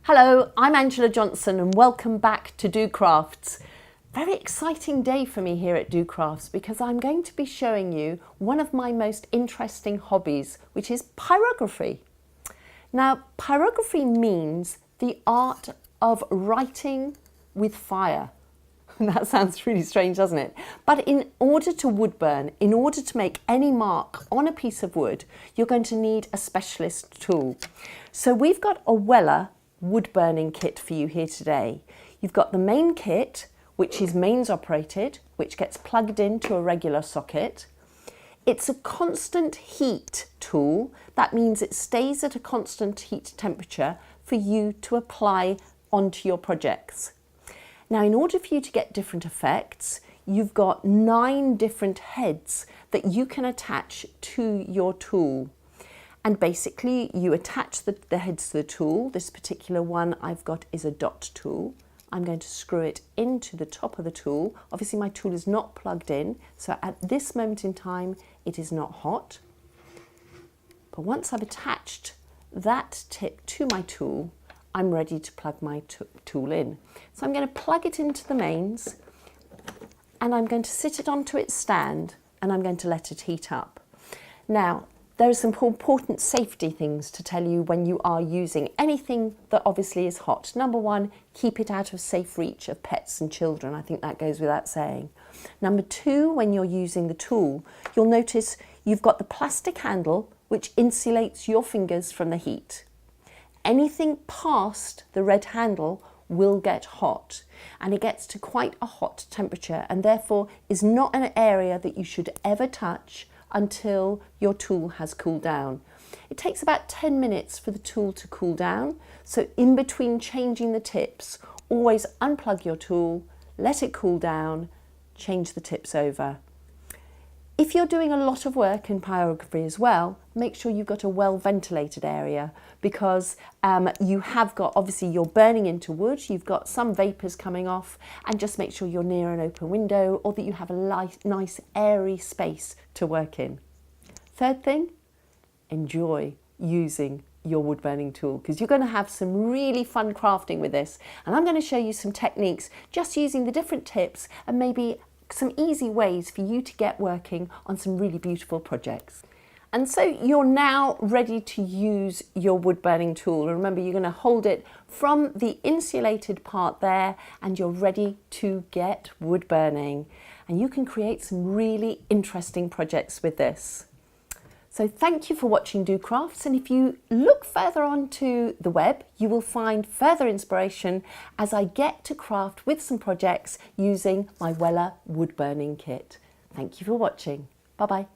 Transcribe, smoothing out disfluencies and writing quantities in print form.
Hello, I'm Angela Johnson and welcome back to docrafts. Very exciting day for me here at docrafts because I'm going to be showing you one of my most interesting hobbies, which is pyrography. Now, pyrography means the art of writing with fire. That sounds really strange, doesn't it? But in order to wood burn, in order to make any mark on a piece of wood, you're going to need a specialist tool. So we've got a Weller wood burning kit for you here today. You've got the main kit, which is mains operated, which gets plugged into a regular socket. It's a constant heat tool. That means it stays at a constant heat temperature for you to apply onto your projects. Now, in order for you to get different effects, you've got 9 different heads that you can attach to your tool. And basically you attach the heads to the tool. This particular one I've got is a dot tool. I'm going to screw it into the top of the tool. Obviously my tool is not plugged in, so at this moment in time it is not hot. But once I've attached that tip to my tool, I'm ready to plug my tool in. So I'm going to plug it into the mains and I'm going to sit it onto its stand and I'm going to let it heat up. Now, there are some important safety things to tell you when you are using anything that obviously is hot. Number 1, keep it out of safe reach of pets and children. I think that goes without saying. Number 2, when you're using the tool, you'll notice you've got the plastic handle which insulates your fingers from the heat. Anything past the red handle will get hot, and it gets to quite a hot temperature and therefore is not an area that you should ever touch until your tool has cooled down. It takes about 10 minutes for the tool to cool down, so in between changing the tips, always unplug your tool, let it cool down, change the tips over. If you're doing a lot of work in pyrography as well, make sure you've got a well ventilated area because you have got, obviously you're burning into wood, you've got some vapours coming off, and just make sure you're near an open window or that you have a nice airy space to work in. Third thing, enjoy using your wood burning tool because you're going to have some really fun crafting with this, and I'm going to show you some techniques just using the different tips and maybe some easy ways for you to get working on some really beautiful projects. And so you're now ready to use your wood burning tool. And remember, you're going to hold it from the insulated part there and you're ready to get wood burning. And you can create some really interesting projects with this. So thank you for watching docrafts, and if you look further onto the web, you will find further inspiration as I get to craft with some projects using my Weller wood burning kit. Thank you for watching. Bye bye.